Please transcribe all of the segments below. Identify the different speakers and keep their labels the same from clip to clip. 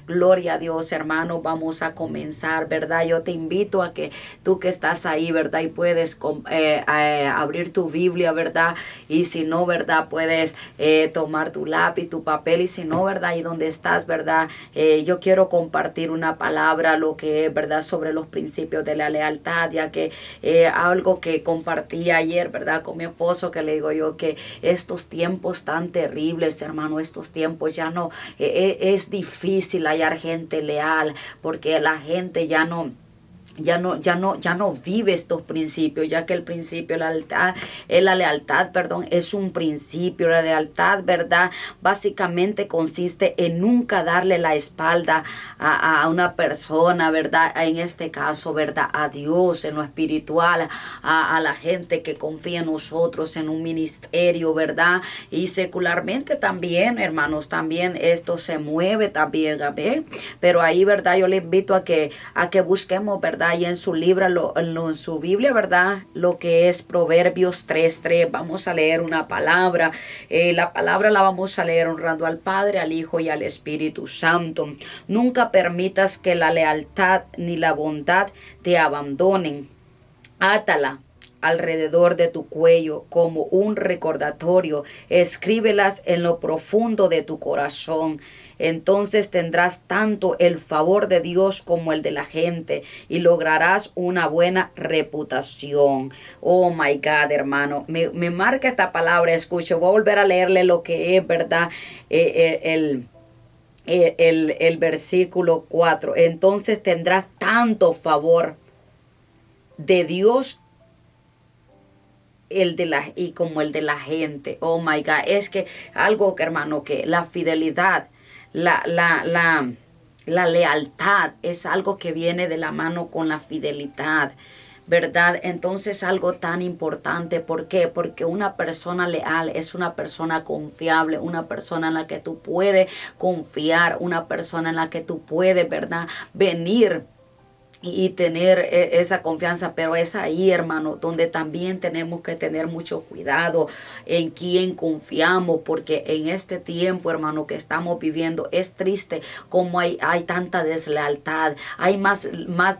Speaker 1: Gloria a Dios, hermano. Vamos a comenzar, ¿verdad? Yo te invito a que tú que estás ahí, ¿verdad? Y puedes abrir tu Biblia, ¿verdad? Y si no, ¿verdad? Puedes tomar tu lápiz, tu papel. Y si no, ¿verdad? Y donde estás, ¿verdad? Yo quiero compartir una palabra, lo que es, ¿verdad? Sobre los principios de la lealtad, ya que algo que compartí ayer, ¿verdad? Con mi esposo, que le digo yo que estos tiempos tan terribles, hermano, estos tiempos ya no, es difícil hallar gente leal, porque la gente ya no vive estos principios, ya que el principio, la lealtad, perdón, es un principio. La lealtad, ¿verdad? Básicamente consiste en nunca darle la espalda a una persona, ¿verdad? En este caso, ¿verdad? A Dios, en lo espiritual, a la gente que confía en nosotros, en un ministerio, ¿verdad? Y secularmente también, hermanos, también esto se mueve también, ¿verdad? Pero ahí, ¿verdad? Yo le invito a que busquemos, ¿verdad? Y en su libro, en su Biblia, ¿verdad? Lo que es Proverbios 3:3. Vamos a leer una palabra. La palabra la vamos a leer honrando al Padre, al Hijo y al Espíritu Santo. Nunca permitas que la lealtad ni la bondad te abandonen. Átala alrededor de tu cuello como un recordatorio. Escríbelas en lo profundo de tu corazón. Entonces tendrás tanto el favor de Dios como el de la gente y lograrás una buena reputación. Oh my God, hermano. Me marca esta palabra. Escuche, voy a volver a leerle lo que es, ¿verdad? El versículo 4. Entonces tendrás tanto favor de Dios y como el de la gente. Oh my God. Es que algo, hermano, que la fidelidad, la lealtad es algo que viene de la mano con la fidelidad, ¿verdad? Entonces algo tan importante. ¿Por qué? Porque una persona leal es una persona confiable, una persona en la que tú puedes confiar, una persona en la que tú puedes, ¿verdad? Venir y tener esa confianza. Pero es ahí, hermano, donde también tenemos que tener mucho cuidado en quién confiamos, porque en este tiempo, hermano, que estamos viviendo, es triste como hay tanta deslealtad. Hay más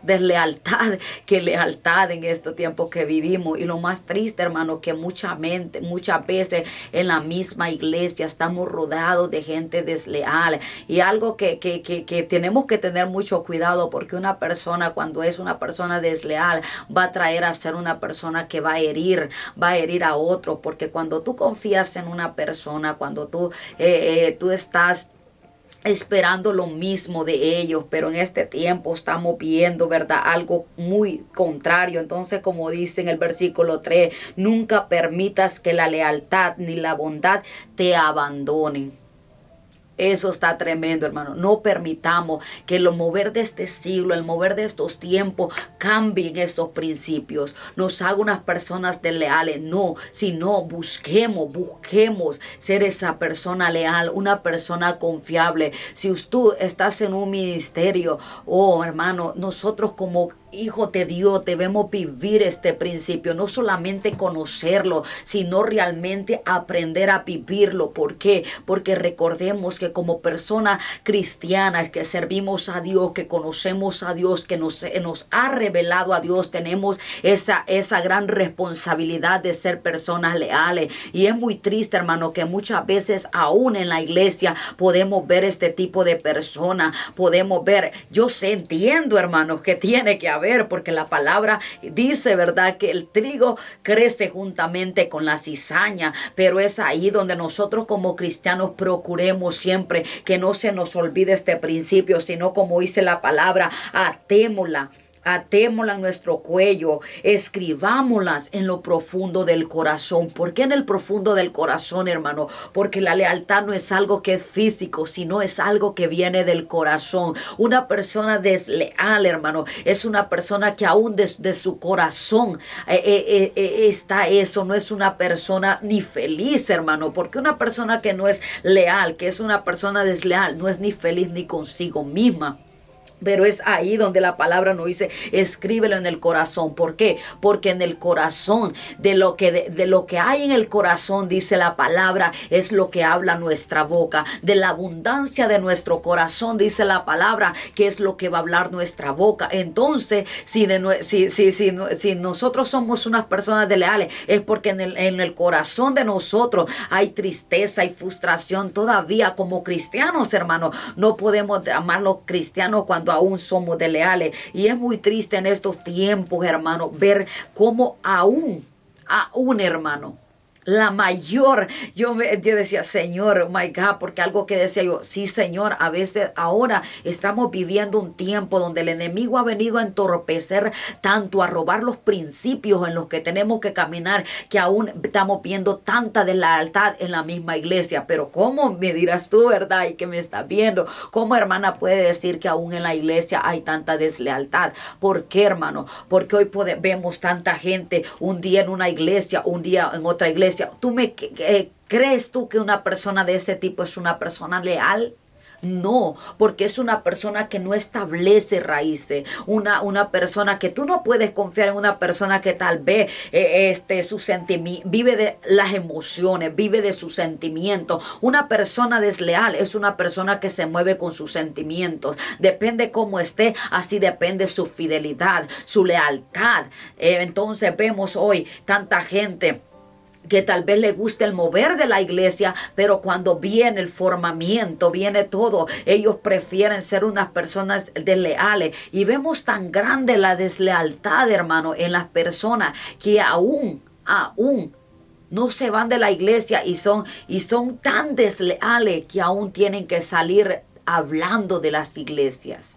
Speaker 1: deslealtad que lealtad en este tiempo que vivimos. Y lo más triste, hermano, que muchas veces en la misma iglesia estamos rodeados de gente desleal. Y algo que tenemos que tener mucho cuidado, porque una persona, cuando es una persona desleal, va a traer a ser una persona que va a herir a otro. Porque cuando tú confías en una persona, cuando tú estás esperando lo mismo de ellos, pero en este tiempo estamos viendo, ¿verdad? Algo muy contrario. Entonces, como dice en el versículo 3, nunca permitas que la lealtad ni la bondad te abandonen. Eso está tremendo, hermano. No permitamos que el mover de este siglo, el mover de estos tiempos, cambien estos principios, nos haga unas personas desleales. No, sino busquemos ser esa persona leal, una persona confiable. Si tú estás en un ministerio, oh hermano, nosotros como hijos de Dios debemos vivir este principio, no solamente conocerlo, sino realmente aprender a vivirlo. ¿Por qué? Porque recordemos que como personas cristianas que servimos a Dios, que conocemos a Dios, que nos ha revelado a Dios, tenemos esa gran responsabilidad de ser personas leales. Y es muy triste, hermano, que muchas veces aún en la iglesia podemos ver este tipo de personas, podemos ver, entiendo, hermanos, que tiene que haber, porque la palabra dice, ¿verdad?, que el trigo crece juntamente con la cizaña, pero es ahí donde nosotros como cristianos procuremos siempre que no se nos olvide este principio, sino, como dice la palabra, atémosla en nuestro cuello, escribámoslas en lo profundo del corazón. ¿Por qué en el profundo del corazón, hermano? Porque la lealtad no es algo que es físico, sino es algo que viene del corazón. Una persona desleal, hermano, es una persona que aún desde su corazón está eso. No es una persona ni feliz, hermano, porque una persona que no es leal, que es una persona desleal, no es ni feliz ni consigo misma. Pero es ahí donde la palabra nos dice, escríbelo en el corazón. ¿Por qué? Porque en el corazón, de lo que hay en el corazón, dice la palabra, es lo que habla nuestra boca. De la abundancia de nuestro corazón, dice la palabra, que es lo que va a hablar nuestra boca. Entonces, si nosotros somos unas personas desleales, es porque en el corazón de nosotros hay tristeza y frustración. Todavía como cristianos, hermanos, no podemos llamarlos cristianos cuando aún somos desleales. Y es muy triste en estos tiempos, hermano, ver cómo aún, hermano, la mayor, yo decía, Señor, oh my God, porque algo que decía yo, sí, Señor, a veces ahora estamos viviendo un tiempo donde el enemigo ha venido a entorpecer tanto, a robar los principios en los que tenemos que caminar, que aún estamos viendo tanta deslealtad en la misma iglesia. Pero ¿cómo me dirás tú, verdad? Y que me estás viendo, ¿cómo, hermana, puede decir que aún en la iglesia hay tanta deslealtad? ¿Por qué, hermano? Porque hoy vemos tanta gente, un día en una iglesia, un día en otra iglesia. ¿Crees tú que una persona de ese tipo es una persona leal? No, porque es una persona que no establece raíces, una persona que tú no puedes confiar en, una persona que tal vez vive de las emociones, vive de sus sentimientos. Una persona desleal es una persona que se mueve con sus sentimientos. Depende cómo esté, así depende su fidelidad, su lealtad. Entonces vemos hoy tanta gente que tal vez le guste el mover de la iglesia, pero cuando viene el formamiento, viene todo, ellos prefieren ser unas personas desleales. Y vemos tan grande la deslealtad, hermano, en las personas que aún no se van de la iglesia y son tan desleales que aún tienen que salir hablando de las iglesias.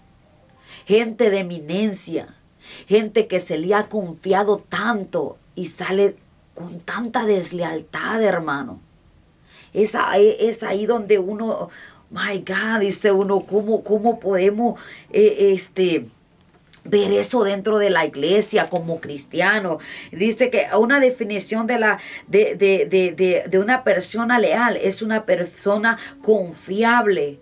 Speaker 1: Gente de eminencia, gente que se le ha confiado tanto y sale con tanta deslealtad, hermano. Es ahí donde uno, my God, dice uno, ¿cómo podemos ver eso dentro de la iglesia como cristiano? Dice que una definición de una persona leal es una persona confiable.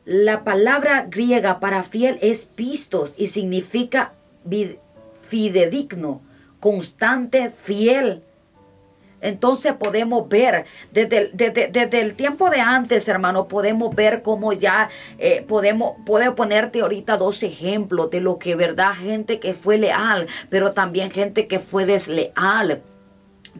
Speaker 1: La palabra griega para fiel es pistos y significa fidedigno, constante, fiel. Entonces podemos ver desde el tiempo de antes, hermano, podemos ver cómo ya puedo ponerte ahorita 2 ejemplos de lo que, verdad, gente que fue leal, pero también gente que fue desleal.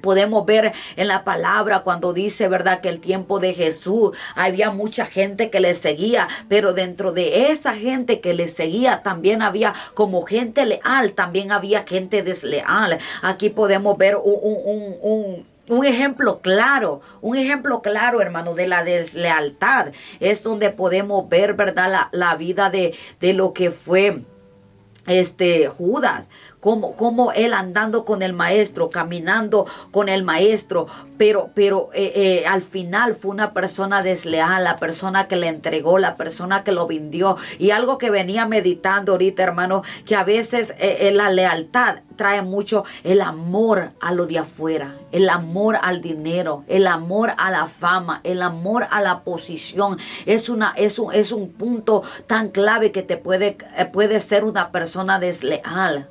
Speaker 1: Podemos ver en la palabra cuando dice, verdad, que el tiempo de Jesús había mucha gente que le seguía, pero dentro de esa gente que le seguía también había como gente leal, también había gente desleal. Aquí podemos ver un ejemplo claro, hermano, de la deslealtad. Es donde podemos ver, verdad, la vida de lo que fue Judas. Como él andando con el maestro, caminando con el maestro, pero al final fue una persona desleal, la persona que le entregó, la persona que lo vendió. Y algo que venía meditando ahorita, hermano, que a veces la lealtad trae mucho el amor a lo de afuera, el amor al dinero, el amor a la fama, el amor a la posición. Es un punto tan clave que te puede ser una persona desleal.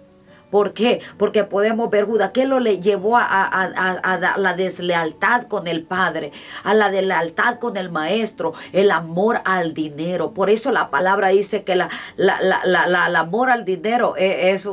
Speaker 1: ¿Por qué? Porque podemos ver Judas, ¿qué le llevó a la deslealtad con el Padre? A la deslealtad con el Maestro, el amor al dinero. Por eso la palabra dice que el amor al dinero es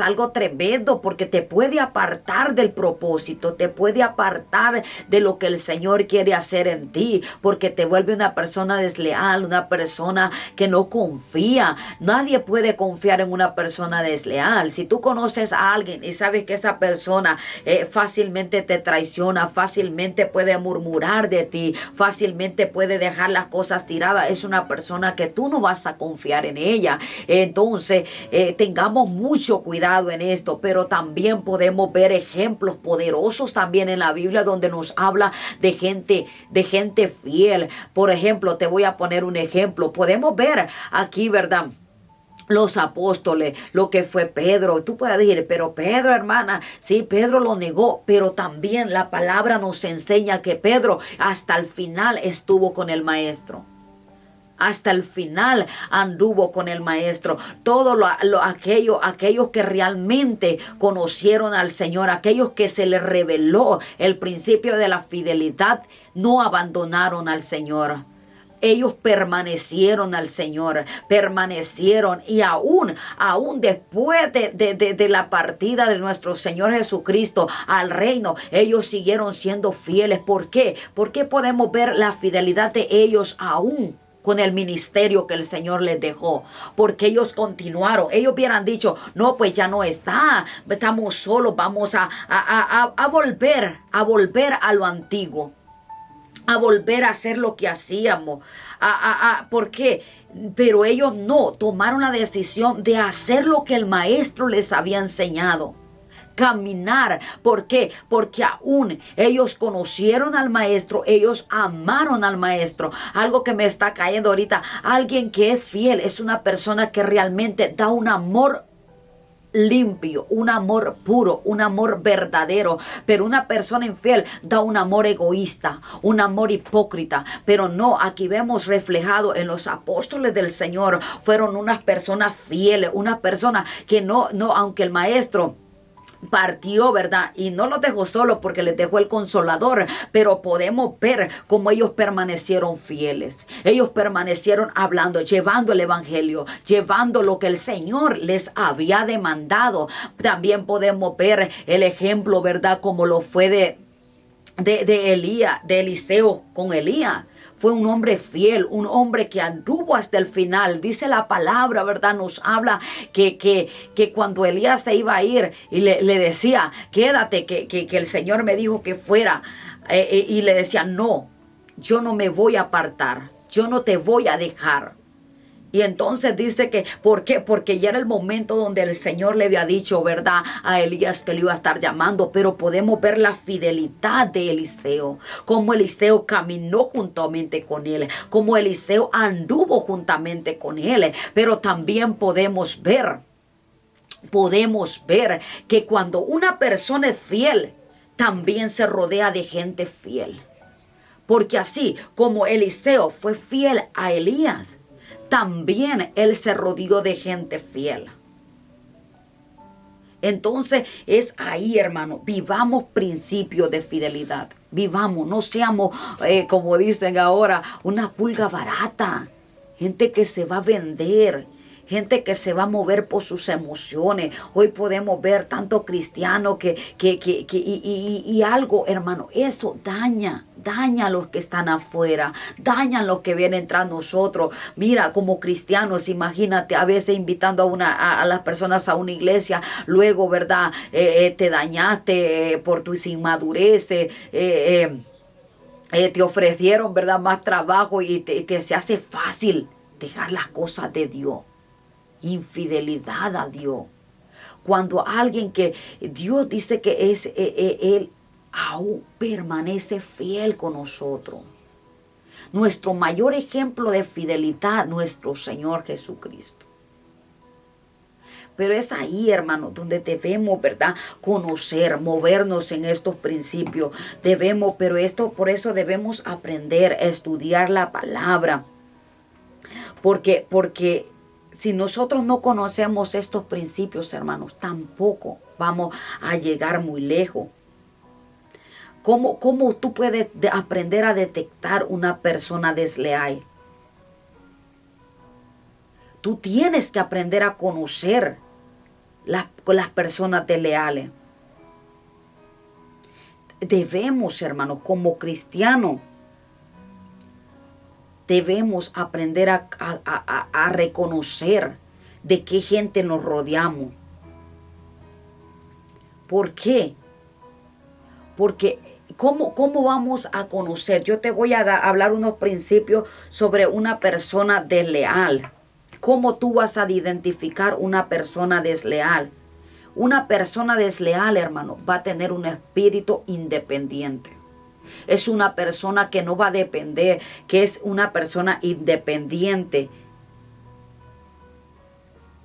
Speaker 1: algo tremendo, porque te puede apartar del propósito, te puede apartar de lo que el Señor quiere hacer en ti, porque te vuelve una persona desleal, una persona que no confía. Nadie puede confiar en una persona desleal. Si tú conoces a alguien y sabes que esa persona fácilmente te traiciona, fácilmente puede murmurar de ti, fácilmente puede dejar las cosas tiradas, es una persona que tú no vas a confiar en ella. Entonces, tengamos mucho cuidado en esto, pero también podemos ver ejemplos poderosos también en la Biblia donde nos habla de gente fiel. Por ejemplo, te voy a poner un ejemplo. Podemos ver aquí, ¿verdad?, los apóstoles, lo que fue Pedro. Tú puedes decir, pero Pedro, hermana, sí, Pedro lo negó, pero también la palabra nos enseña que Pedro hasta el final estuvo con el maestro. Hasta el final anduvo con el maestro. Todos aquellos que realmente conocieron al Señor, aquellos que se les reveló el principio de la fidelidad, no abandonaron al Señor. Ellos permanecieron al Señor, permanecieron, y aún después de la partida de nuestro Señor Jesucristo al reino, ellos siguieron siendo fieles. ¿Por qué? Porque podemos ver la fidelidad de ellos aún con el ministerio que el Señor les dejó, porque ellos continuaron. Ellos hubieran dicho, no, pues ya no está, estamos solos, vamos a volver a lo antiguo, a volver a hacer lo que hacíamos. ¿Por qué? Pero ellos no, tomaron la decisión de hacer lo que el maestro les había enseñado. Caminar. ¿Por qué? Porque aún ellos conocieron al maestro, ellos amaron al maestro. Algo que me está cayendo ahorita, alguien que es fiel es una persona que realmente da un amor limpio, un amor puro, un amor verdadero. Pero una persona infiel da un amor egoísta, un amor hipócrita. Pero no, aquí vemos reflejado en los apóstoles del Señor, fueron unas personas fieles, unas personas que no, aunque el maestro partió, ¿verdad? Y no los dejó solos porque les dejó el Consolador, pero podemos ver cómo ellos permanecieron fieles. Ellos permanecieron hablando, llevando el evangelio, llevando lo que el Señor les había demandado. También podemos ver el ejemplo, ¿verdad? Como lo fue de Eliseo con Elías. Fue un hombre fiel, un hombre que anduvo hasta el final. Dice la palabra, ¿verdad? Nos habla que cuando Elías se iba a ir y le decía, quédate, que el Señor me dijo que fuera. Y le decía, no, yo no me voy a apartar, yo no te voy a dejar. Y entonces dice que, ¿por qué? Porque ya era el momento donde el Señor le había dicho, ¿verdad?, a Elías que lo iba a estar llamando. Pero podemos ver la fidelidad de Eliseo, cómo Eliseo caminó juntamente con él, cómo Eliseo anduvo juntamente con él. Pero también podemos ver que cuando una persona es fiel, también se rodea de gente fiel. Porque así como Eliseo fue fiel a Elías, también él se rodeó de gente fiel. Entonces es ahí, hermano, vivamos principios de fidelidad. Vivamos, no seamos, como dicen ahora, una pulga barata. Gente que se va a vender, gente que se va a mover por sus emociones. Hoy podemos ver tanto cristiano y algo, hermano, eso daña a los que están afuera, daña a los que vienen tras nosotros. Mira, como cristianos, imagínate, a veces invitando a las personas a una iglesia, luego, ¿verdad? Te dañaste por tus inmadureces, te ofrecieron, ¿verdad?, más trabajo y te se hace fácil dejar las cosas de Dios. Infidelidad a Dios. Cuando alguien que Dios dice que es Él aún permanece fiel con nosotros. Nuestro mayor ejemplo de fidelidad, nuestro Señor Jesucristo. Pero es ahí, hermano, donde debemos, ¿verdad?, conocer, movernos en estos principios. Por eso debemos aprender a estudiar la palabra. Porque si nosotros no conocemos estos principios, hermanos, tampoco vamos a llegar muy lejos. ¿Cómo tú puedes aprender a detectar una persona desleal? Tú tienes que aprender a conocer las personas desleales. Debemos, hermanos, como cristianos, debemos aprender a reconocer de qué gente nos rodeamos. ¿Por qué? Porque ¿cómo vamos a conocer? Yo te voy a hablar unos principios sobre una persona desleal. ¿Cómo tú vas a identificar una persona desleal? Una persona desleal, hermano, va a tener un espíritu independiente. Es una persona que no va a depender, que es una persona independiente.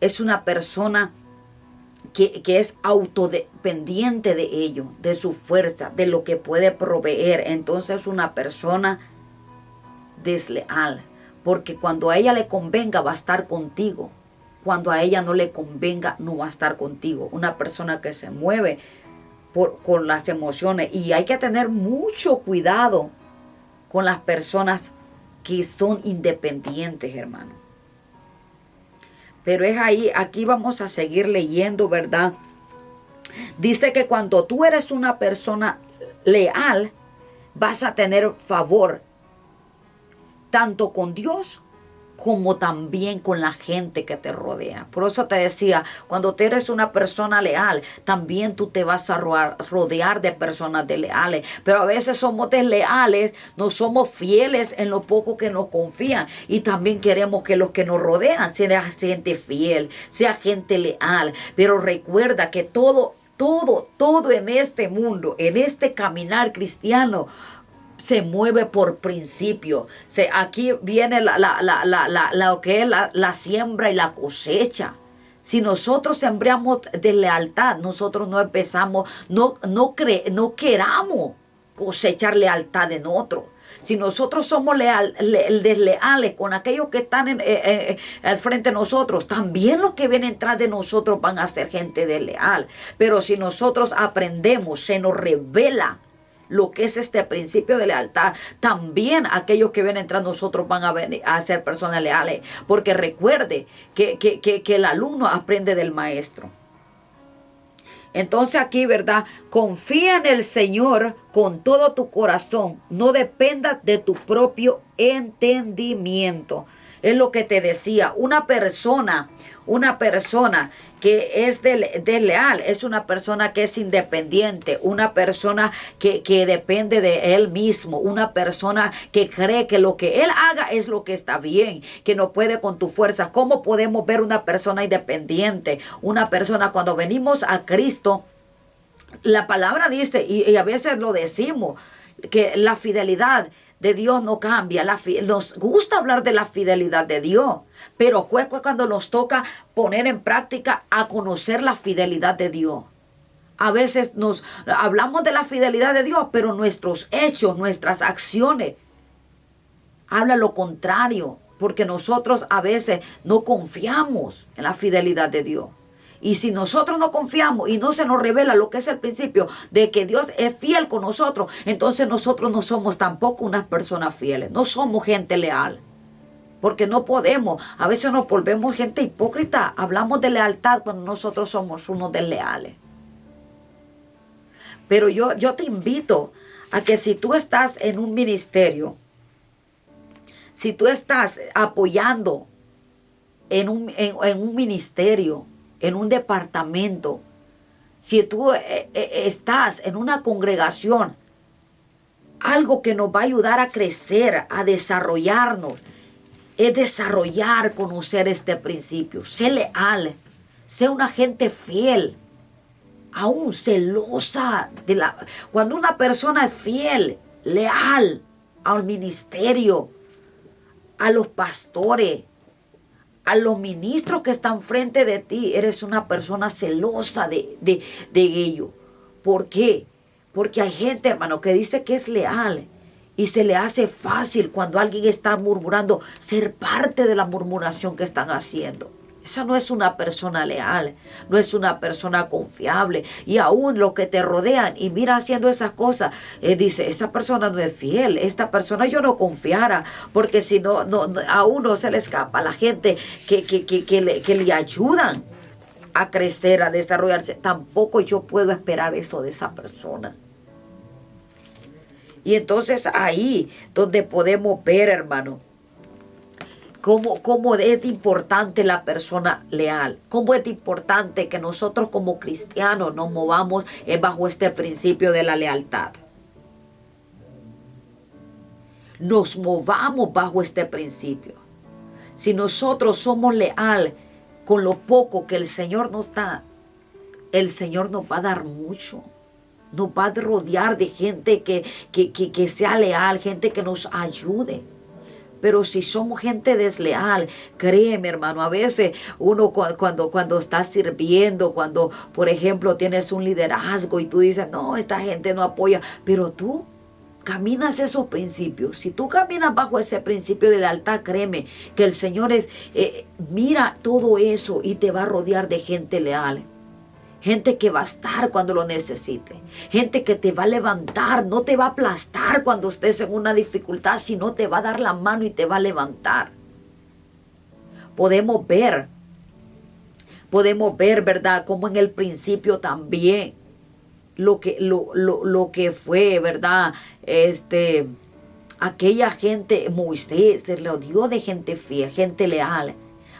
Speaker 1: es una persona que es autodependiente de ello, de su fuerza, de lo que puede proveer. Entonces es una persona desleal, porque cuando a ella le convenga va a estar contigo, cuando a ella no le convenga no va a estar contigo. Una persona que se mueve con las emociones, y hay que tener mucho cuidado con las personas que son independientes, hermano. Pero es ahí, aquí vamos a seguir leyendo, ¿verdad? Dice que cuando tú eres una persona leal, vas a tener favor tanto con Dios como también con la gente que te rodea. Por eso te decía, cuando tú eres una persona leal, también tú te vas a rodear de personas desleales. Pero a veces somos desleales, no somos fieles en lo poco que nos confían. Y también queremos que los que nos rodean sea gente fiel, sea gente leal. Pero recuerda que todo en este mundo, en este caminar cristiano, se mueve por principio. Aquí viene lo que es la siembra y la cosecha. Si nosotros sembramos de lealtad, nosotros no empezamos, no queramos cosechar lealtad en otro. Si nosotros somos desleales con aquellos que están al frente de nosotros, también los que vienen detrás de nosotros van a ser gente desleal. Pero si nosotros aprendemos, se nos revela lo que es este principio de lealtad, también aquellos que vienen tras nosotros van a ser personas leales, porque recuerde que el alumno aprende del maestro. Entonces aquí, ¿verdad? Confía en el Señor con todo tu corazón, no dependas de tu propio entendimiento. Es lo que te decía, una persona que es desleal, es una persona que es independiente, una persona que depende de él mismo, una persona que cree que lo que él haga es lo que está bien, que no puede con tu fuerza. ¿Cómo podemos ver una persona independiente? Una persona, cuando venimos a Cristo, la palabra dice, y a veces lo decimos, que la fidelidad de Dios no cambia. Nos gusta hablar de la fidelidad de Dios, pero cuando nos toca poner en práctica a conocer la fidelidad de Dios. A veces nos hablamos de la fidelidad de Dios, pero nuestros hechos, nuestras acciones hablan lo contrario, porque nosotros a veces no confiamos en la fidelidad de Dios. Y si nosotros no confiamos y no se nos revela lo que es el principio de que Dios es fiel con nosotros, entonces nosotros no somos tampoco unas personas fieles, no somos gente leal. Porque no podemos, a veces nos volvemos gente hipócrita, hablamos de lealtad cuando nosotros somos unos desleales. Pero yo te invito a que si tú estás en un ministerio, si tú estás apoyando en un ministerio, en un departamento, si tú estás en una congregación, algo que nos va a ayudar a crecer, a desarrollarnos, es desarrollar, conocer este principio. Sé leal, sé una gente fiel, aún celosa. Cuando una persona es fiel, leal al ministerio, a los pastores, a los ministros que están frente de ti, eres una persona celosa de ello. ¿Por qué? Porque hay gente, hermano, que dice que es leal y se le hace fácil cuando alguien está murmurando ser parte de la murmuración que están haciendo. Esa no es una persona leal, no es una persona confiable. Y aún los que te rodean y mira haciendo esas cosas, dice, esa persona no es fiel, esta persona yo no confiara, porque si no, a uno se le escapa la gente que le ayudan a crecer, a desarrollarse. Tampoco yo puedo esperar eso de esa persona. Y entonces ahí donde podemos ver, hermano, cómo es importante la persona leal, cómo es importante que nosotros como cristianos nos movamos bajo este principio de la lealtad. Nos movamos bajo este principio. Si nosotros somos leales con lo poco que el Señor nos da, el Señor nos va a dar mucho. Nos va a rodear de gente que sea leal, gente que nos ayude. Pero si somos gente desleal, créeme, hermano, a veces uno cuando está sirviendo, cuando, por ejemplo, tienes un liderazgo y tú dices, no, esta gente no apoya, pero tú caminas esos principios. Si tú caminas bajo ese principio de lealtad, créeme que el Señor mira todo eso y te va a rodear de gente leal. Gente que va a estar cuando lo necesite. Gente que te va a levantar, no te va a aplastar cuando estés en una dificultad, sino te va a dar la mano y te va a levantar. Podemos ver, ¿verdad? Como en el principio también lo que fue, ¿verdad? Aquella gente, Moisés se rodeó de gente fiel, gente leal.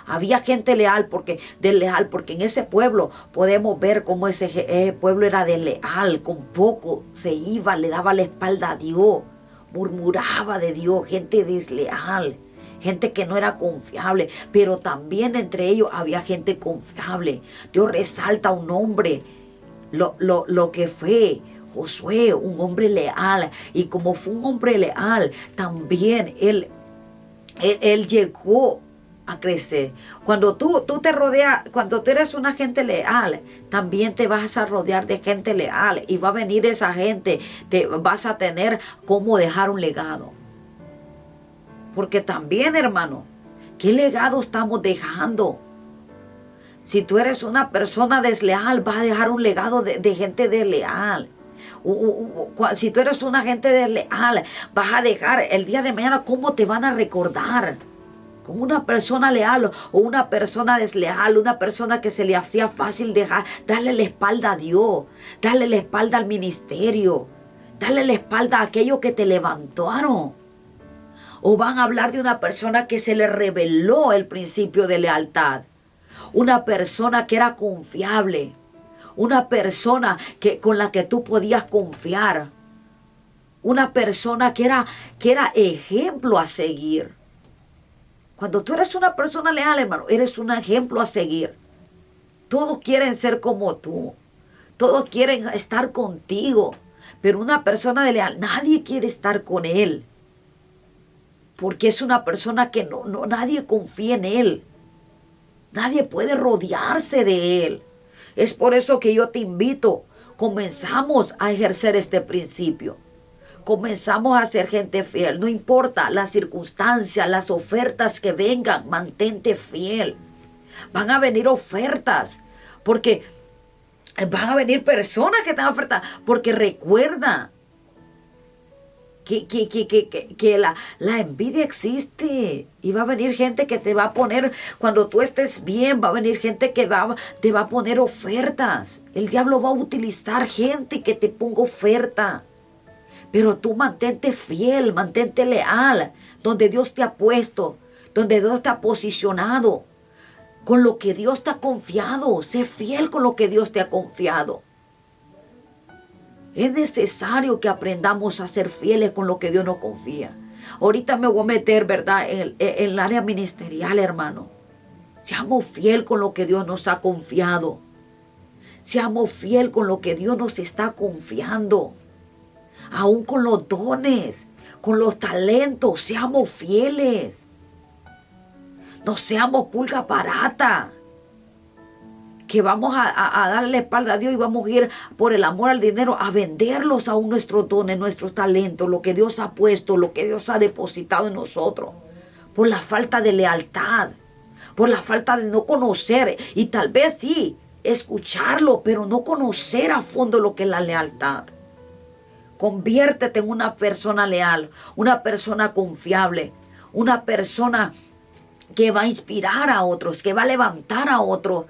Speaker 1: Había gente leal porque en ese pueblo podemos ver cómo ese pueblo era desleal, con poco se iba, le daba la espalda a Dios, murmuraba de Dios, gente desleal, gente que no era confiable, pero también entre ellos había gente confiable. Dios resalta a un hombre, lo que fue Josué, un hombre leal, y como fue un hombre leal, también él llegó a crecer. Cuando tú te rodeas, cuando tú eres una gente leal, también te vas a rodear de gente leal y va a venir esa gente, te vas a tener cómo dejar un legado. Porque también, hermano, ¿qué legado estamos dejando? Si tú eres una persona desleal, vas a dejar un legado de gente desleal. Si tú eres una gente desleal, vas a dejar el día de mañana cómo te van a recordar. Con una persona leal o una persona desleal, una persona que se le hacía fácil darle la espalda a Dios, darle la espalda al ministerio, darle la espalda a aquellos que te levantaron. O van a hablar de una persona que se le reveló el principio de lealtad. Una persona que era confiable. Una persona con la que tú podías confiar. Una persona que era ejemplo a seguir. Cuando tú eres una persona leal, hermano, eres un ejemplo a seguir. Todos quieren ser como tú. Todos quieren estar contigo. Pero una persona de leal, nadie quiere estar con él. Porque es una persona que nadie confía en él. Nadie puede rodearse de él. Es por eso que yo te invito. Comenzamos a ejercer este principio. Comenzamos a ser gente fiel. No importa las circunstancias, las ofertas que vengan, mantente fiel. Van a venir ofertas, porque van a venir personas que te van a ofertar. Porque recuerda que la envidia existe. Y va a venir gente que te va a poner, cuando tú estés bien, va a venir gente que te va a poner ofertas. El diablo va a utilizar gente que te ponga oferta. Pero tú mantente fiel, mantente leal, donde Dios te ha puesto, donde Dios te ha posicionado, con lo que Dios te ha confiado. Sé fiel con lo que Dios te ha confiado. Es necesario que aprendamos a ser fieles con lo que Dios nos confía. Ahorita me voy a meter, ¿verdad?, en el área ministerial, hermano. Seamos fiel con lo que Dios nos ha confiado. Seamos fiel con lo que Dios nos está confiando. Aún con los dones, con los talentos, seamos fieles. No seamos pulga barata, que vamos a darle la espalda a Dios y vamos a ir por el amor al dinero a venderlos aún nuestros dones, nuestros talentos, lo que Dios ha puesto, lo que Dios ha depositado en nosotros. Por la falta de lealtad, por la falta de no conocer, y tal vez sí, escucharlo, pero no conocer a fondo lo que es la lealtad. Conviértete en una persona leal, una persona confiable, una persona que va a inspirar a otros, que va a levantar a otros,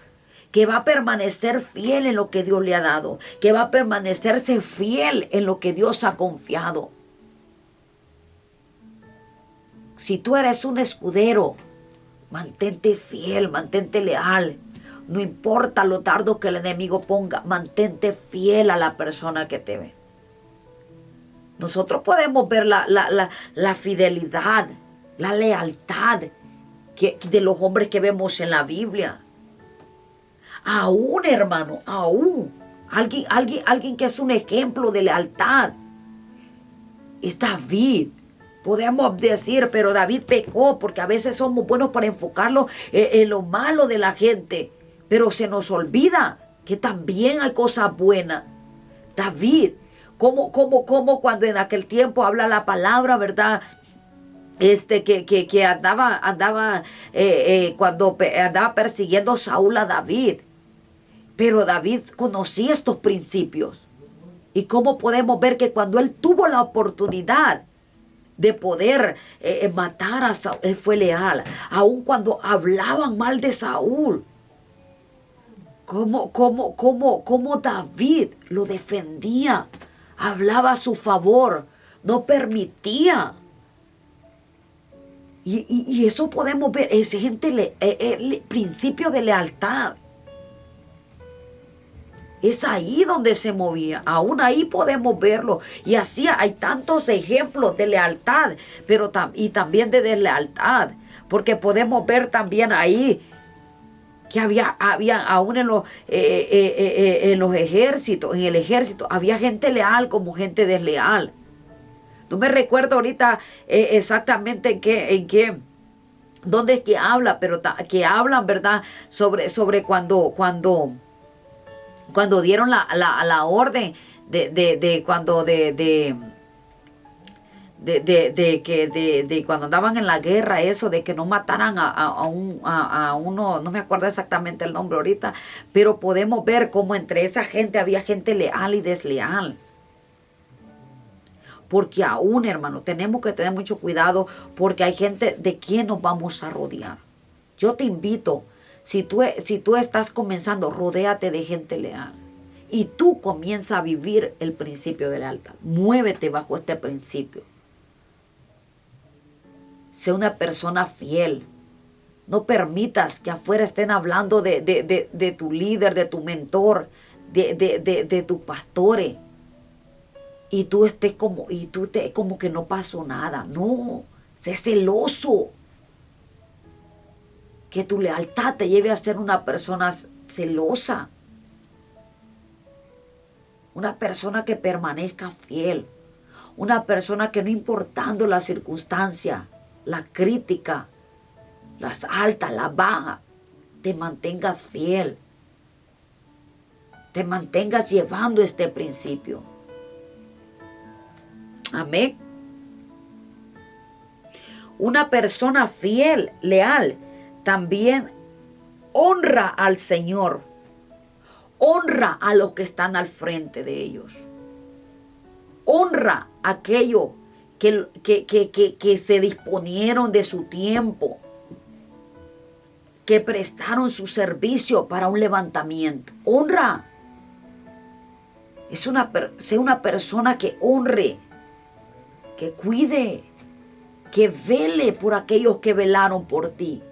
Speaker 1: que va a permanecer fiel en lo que Dios le ha dado, que va a permanecerse fiel en lo que Dios ha confiado. Si tú eres un escudero, mantente fiel, mantente leal. No importa los dardos que el enemigo ponga, mantente fiel a la persona que te ve. Nosotros podemos ver la fidelidad, la lealtad de los hombres que vemos en la Biblia. Aún, hermano, aún. Alguien que es un ejemplo de lealtad es David. Podemos decir, pero David pecó, porque a veces somos buenos para enfocarlo en lo malo de la gente, pero se nos olvida que también hay cosas buenas. David, como cuando en aquel tiempo habla la palabra, ¿verdad? Que andaba cuando andaba persiguiendo a Saúl a David. Pero David conocía estos principios. Y cómo podemos ver que cuando él tuvo la oportunidad de poder matar a Saúl, él fue leal. Aun cuando hablaban mal de Saúl. Cómo David lo defendía. Hablaba a su favor. No permitía. Y eso podemos ver. Es gente, el principio de lealtad. Es ahí donde se movía. Aún ahí podemos verlo. Y así hay tantos ejemplos de lealtad, pero y también de deslealtad. Porque podemos ver también ahí que había aún en los ejércitos, en el ejército, había gente leal como gente desleal. No me recuerdo ahorita exactamente en qué, dónde es que habla, pero que hablan, ¿verdad? Sobre cuando dieron la orden de cuando andaban en la guerra, eso de que no mataran a uno, no me acuerdo exactamente el nombre ahorita, pero podemos ver cómo entre esa gente había gente leal y desleal. Porque aún, hermano, tenemos que tener mucho cuidado, porque hay gente de quien nos vamos a rodear. Yo te invito, si tú estás comenzando, rodéate de gente leal. Y tú comienza a vivir el principio de lealtad. Muévete bajo este principio. Sé una persona fiel. No permitas que afuera estén hablando de tu líder, de tu mentor, de tus pastores. Y tú estés como que no pasó nada. No, sé celoso. Que tu lealtad te lleve a ser una persona celosa. Una persona que permanezca fiel. Una persona que no importando las circunstancias, la crítica, las altas, las bajas, te mantengas fiel. Te mantengas llevando este principio. Amén. Una persona fiel, leal, también honra al Señor. Honra a los que están al frente de ellos. Honra a aquellos que se disponieron de su tiempo, que prestaron su servicio para un levantamiento. Honra. Sé una persona que honre, que cuide, que vele por aquellos que velaron por ti.